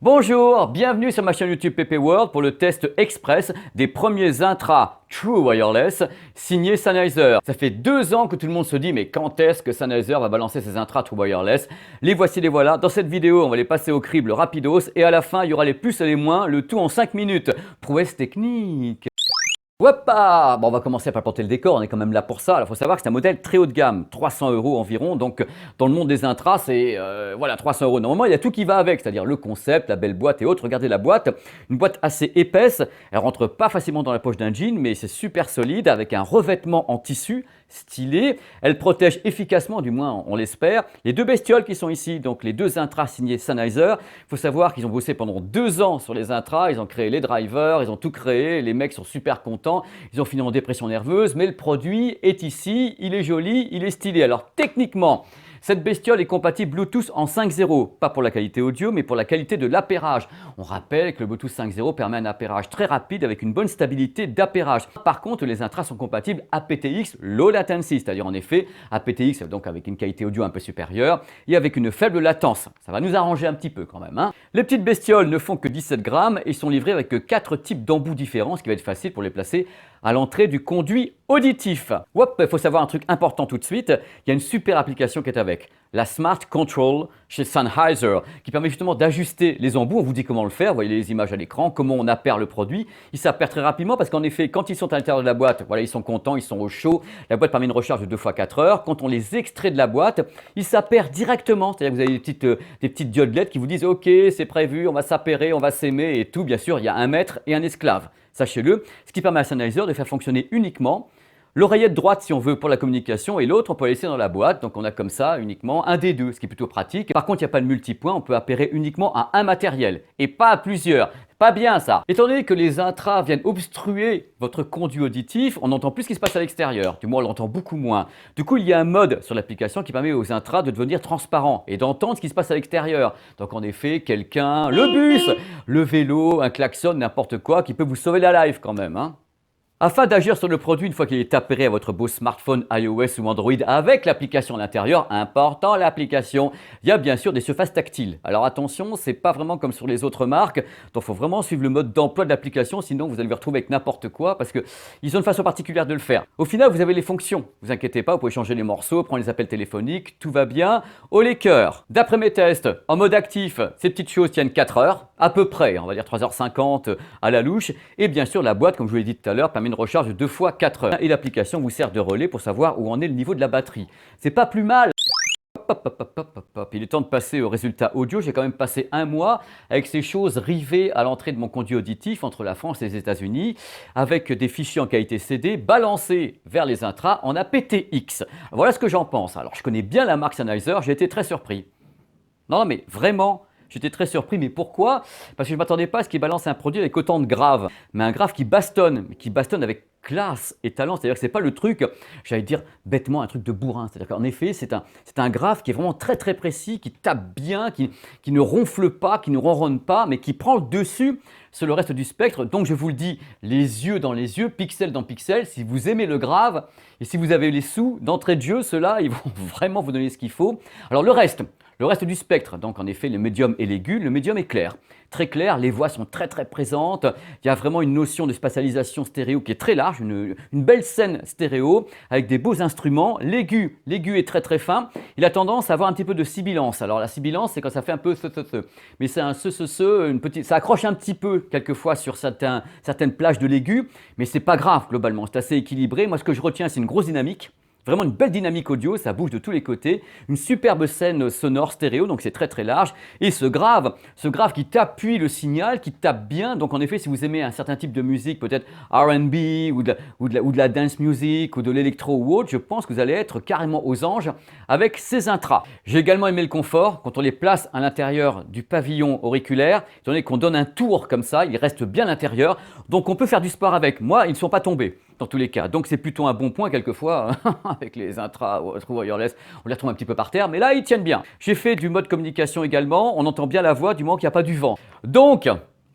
Bonjour, bienvenue sur ma chaîne YouTube PP World pour le test express des premiers intras True Wireless signés Sennheiser. Ça fait 2 ans que tout le monde se dit mais quand est-ce que Sennheiser va balancer ses intras True Wireless? Les voici, les voilà. Dans cette vidéo, on va les passer au crible rapidos et à la fin, il y aura les plus et les moins, le tout en 5 minutes. Prouesse technique. Hoppa! Bon, on va commencer par porter le décor, on est quand même là pour ça. Il faut savoir que c'est un modèle très haut de gamme, 300 € environ. Donc, dans le monde des intras, c'est voilà, 300 €. Normalement, il y a tout qui va avec, c'est-à-dire le concept, la belle boîte et autres. Regardez la boîte, une boîte assez épaisse. Elle rentre pas facilement dans la poche d'un jean, mais c'est super solide avec un revêtement en tissu stylé. Elle protège efficacement, du moins on l'espère, les deux bestioles qui sont ici, donc les deux intras signés Sennheiser. Il faut savoir qu'ils ont bossé pendant 2 ans sur les intras, ils ont créé les drivers, ils ont tout créé, les mecs sont super contents, ils ont fini en dépression nerveuse, mais le produit est ici, il est joli, il est stylé. Alors techniquement, cette bestiole est compatible Bluetooth en 5.0, pas pour la qualité audio, mais pour la qualité de l'appairage. On rappelle que le Bluetooth 5.0 permet un appairage très rapide avec une bonne stabilité d'appairage. Par contre, les intras sont compatibles aptX Low Latency, c'est-à-dire en effet aptX, donc avec une qualité audio un peu supérieure et avec une faible latence. Ça va nous arranger un petit peu quand même, hein. Les petites bestioles ne font que 17 grammes et sont livrées avec 4 types d'embouts différents, ce qui va être facile pour les placer à l'entrée du conduit auditif. Hop, il faut savoir un truc important tout de suite, il y a une super application qui est avec, la Smart Control chez Sennheiser, qui permet justement d'ajuster les embouts. On vous dit comment le faire, vous voyez les images à l'écran, comment on appaire le produit. Il s'appaire très rapidement parce qu'en effet, quand ils sont à l'intérieur de la boîte, voilà, ils sont contents, ils sont au chaud. La boîte permet une recharge de 2 fois 4 heures. Quand on les extrait de la boîte, ils s'appèrent directement. C'est-à-dire que vous avez des petites diodes LED qui vous disent « Ok, c'est prévu, on va s'appairer, on va s'aimer et tout. » Bien sûr, il y a un maître et un esclave. Sachez-le, ce qui permet à Sennheiser de faire fonctionner uniquement l'oreillette droite si on veut pour la communication et l'autre on peut la laisser dans la boîte, donc on a comme ça uniquement un des deux, ce qui est plutôt pratique. Par contre il n'y a pas de multipoint, on peut appairer uniquement à un matériel et pas à plusieurs. Pas bien ça. Étant donné que les intras viennent obstruer votre conduit auditif, on n'entend plus ce qui se passe à l'extérieur. Du moins on l'entend beaucoup moins. Du coup il y a un mode sur l'application qui permet aux intras de devenir transparents et d'entendre ce qui se passe à l'extérieur. Donc en effet quelqu'un, le bus, le vélo, un klaxon, n'importe quoi qui peut vous sauver la life quand même, hein. Afin d'agir sur le produit une fois qu'il est appairé à votre beau smartphone iOS ou Android avec l'application à l'intérieur, important l'application, il y a bien sûr des surfaces tactiles. Alors attention, c'est pas vraiment comme sur les autres marques, donc il faut vraiment suivre le mode d'emploi de l'application, sinon vous allez vous retrouver avec n'importe quoi parce qu'ils ont une façon particulière de le faire. Au final, vous avez les fonctions, vous inquiétez pas, vous pouvez changer les morceaux, prendre les appels téléphoniques, tout va bien. Au cœur. D'après mes tests, en mode actif, ces petites choses tiennent 4 heures, à peu près, on va dire 3h50 à la louche, et bien sûr la boîte, comme je vous l'ai dit tout à l'heure, permet une recharge de 2 fois 4 heures. Et l'application vous sert de relais pour savoir où en est le niveau de la batterie. C'est pas plus mal. Il est temps de passer au résultat audio. J'ai quand même passé 1 mois avec ces choses rivées à l'entrée de mon conduit auditif entre la France et les États-Unis, avec des fichiers en qualité CD balancés vers les intras en aptX. Voilà ce que j'en pense. Alors je connais bien la marque Sennheiser, j'ai été très surpris. Non mais vraiment, j'étais très surpris, mais pourquoi? Parce que je ne m'attendais pas à ce qu'ils balancent un produit avec autant de graves. Mais un grave qui bastonne, mais qui bastonne avec classe et talent. C'est-à-dire que ce n'est pas le truc, j'allais dire bêtement, un truc de bourrin. C'est-à-dire qu'en effet, c'est un grave qui est vraiment très très précis, qui tape bien, qui ne ronfle pas, qui ne ronronne pas, mais qui prend le dessus sur le reste du spectre. Donc je vous le dis, les yeux dans les yeux, pixel dans pixel, si vous aimez le grave et si vous avez les sous d'entrée de jeu, ceux-là, ils vont vraiment vous donner ce qu'il faut. Alors le reste du spectre, donc en effet le médium est l'aigu, le médium est clair. Très clair, les voix sont très très présentes, il y a vraiment une notion de spatialisation stéréo qui est très large, une belle scène stéréo avec des beaux instruments. L'aigu est très très fin, il a tendance à avoir un petit peu de sibilance. Alors la sibilance c'est quand ça fait un peu ce, mais c'est un ça accroche un petit peu quelquefois sur certaines plages de l'aigu, mais c'est pas grave globalement, c'est assez équilibré. Moi ce que je retiens c'est une grosse dynamique. Vraiment une belle dynamique audio, ça bouge de tous les côtés, une superbe scène sonore stéréo, donc c'est très très large. Et ce grave qui t'appuie le signal, qui tape bien. Donc en effet, si vous aimez un certain type de musique, peut-être R&B ou de la dance music ou de l'électro ou autre, je pense que vous allez être carrément aux anges avec ces intras. J'ai également aimé le confort, quand on les place à l'intérieur du pavillon auriculaire, étant donné qu'on donne un tour comme ça, ils restent bien à l'intérieur, donc on peut faire du sport avec. Moi, ils ne sont pas tombés. Dans tous les cas. Donc c'est plutôt un bon point quelquefois, avec les intras True Wireless, on les retrouve un petit peu par terre, mais là ils tiennent bien. J'ai fait du mode communication également, on entend bien la voix du moment qu'il n'y a pas du vent. Donc,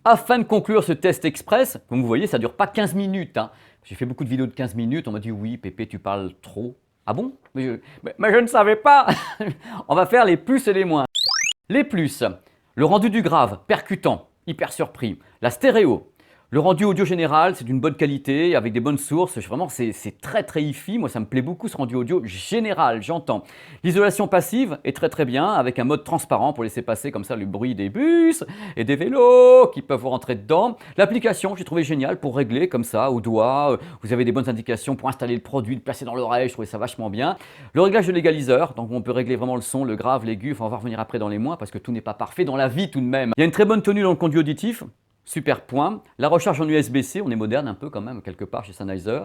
afin de conclure ce test express, comme vous voyez ça ne dure pas 15 minutes. Hein. J'ai fait beaucoup de vidéos de 15 minutes, on m'a dit oui Pépé tu parles trop. Ah bon? Mais je ne savais pas. On va faire les plus et les moins. Les plus. Le rendu du grave, percutant, hyper surpris. La stéréo. Le rendu audio général, c'est d'une bonne qualité, avec des bonnes sources. Vraiment, c'est très très hi-fi. Moi, ça me plaît beaucoup ce rendu audio général, j'entends. L'isolation passive est très très bien, avec un mode transparent pour laisser passer comme ça le bruit des bus et des vélos qui peuvent rentrer dedans. L'application, j'ai trouvé géniale pour régler comme ça, au doigt. Vous avez des bonnes indications pour installer le produit, le placer dans l'oreille. Je trouvais ça vachement bien. Le réglage de l'égaliseur, donc on peut régler vraiment le son, le grave, l'aigu. Enfin, on va revenir après dans les moins parce que tout n'est pas parfait dans la vie tout de même. Il y a une très bonne tenue dans le conduit auditif. Super point. La recharge en USB-C, on est moderne un peu quand même, quelque part chez Sennheiser.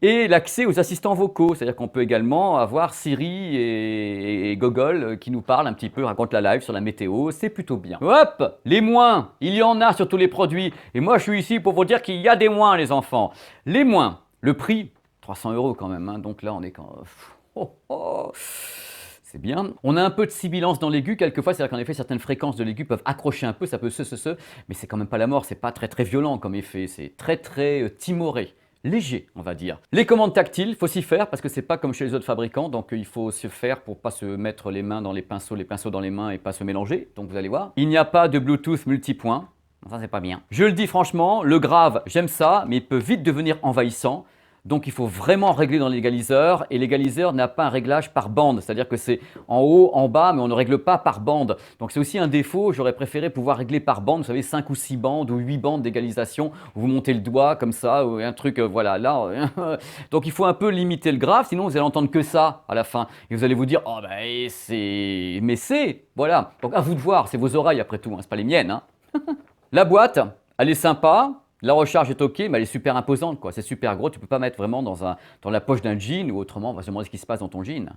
Et l'accès aux assistants vocaux, c'est-à-dire qu'on peut également avoir Siri et Google qui nous parlent un petit peu, racontent la live sur la météo, c'est plutôt bien. Hop, les moins, il y en a sur tous les produits. Et moi, je suis ici pour vous dire qu'il y a des moins, les enfants. Les moins, le prix, 300 € quand même, hein, donc là, on est quand... Oh, oh. C'est bien. On a un peu de sibilance dans l'aigu quelquefois, c'est-à-dire qu'en effet, certaines fréquences de l'aigu peuvent accrocher un peu, ça peut mais c'est quand même pas la mort, c'est pas très très violent comme effet, c'est très très timoré. Léger, on va dire. Les commandes tactiles, il faut s'y faire parce que c'est pas comme chez les autres fabricants, donc il faut se faire pour pas se mettre les mains dans les pinceaux dans les mains et pas se mélanger, donc vous allez voir. Il n'y a pas de Bluetooth multipoint, ça c'est pas bien. Je le dis franchement, le grave, j'aime ça, mais il peut vite devenir envahissant. Donc il faut vraiment régler dans l'égaliseur et l'égaliseur n'a pas un réglage par bande, c'est-à-dire que c'est en haut, en bas, mais on ne règle pas par bande. Donc c'est aussi un défaut, j'aurais préféré pouvoir régler par bande, vous savez 5 ou 6 bandes ou 8 bandes d'égalisation, où vous montez le doigt comme ça, ou un truc, voilà, là. Donc il faut un peu limiter le grave, sinon vous allez entendre que ça à la fin. Et vous allez vous dire, oh ben c'est... Mais c'est... Voilà, donc à vous de voir, c'est vos oreilles après tout, hein, c'est pas les miennes. Hein. La boîte, elle est sympa. La recharge est ok, mais elle est super imposante, quoi. C'est super gros, tu peux pas mettre vraiment dans la poche d'un jean ou autrement, on va se demander ce qui se passe dans ton jean.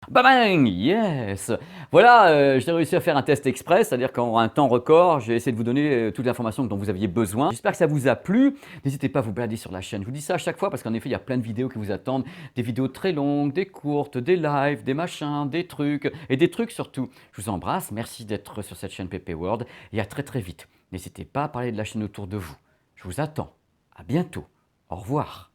Bang! Yes! Voilà, j'ai réussi à faire un test express, c'est-à-dire qu'en un temps record, j'ai essayé de vous donner toute l'information dont vous aviez besoin. J'espère que ça vous a plu. N'hésitez pas à vous balader sur la chaîne. Je vous dis ça à chaque fois parce qu'en effet, il y a plein de vidéos qui vous attendent. Des vidéos très longues, des courtes, des lives, des machins, des trucs et des trucs surtout. Je vous embrasse, merci d'être sur cette chaîne PP World et à très très vite. N'hésitez pas à parler de la chaîne autour de vous. Je vous attends. À bientôt. Au revoir.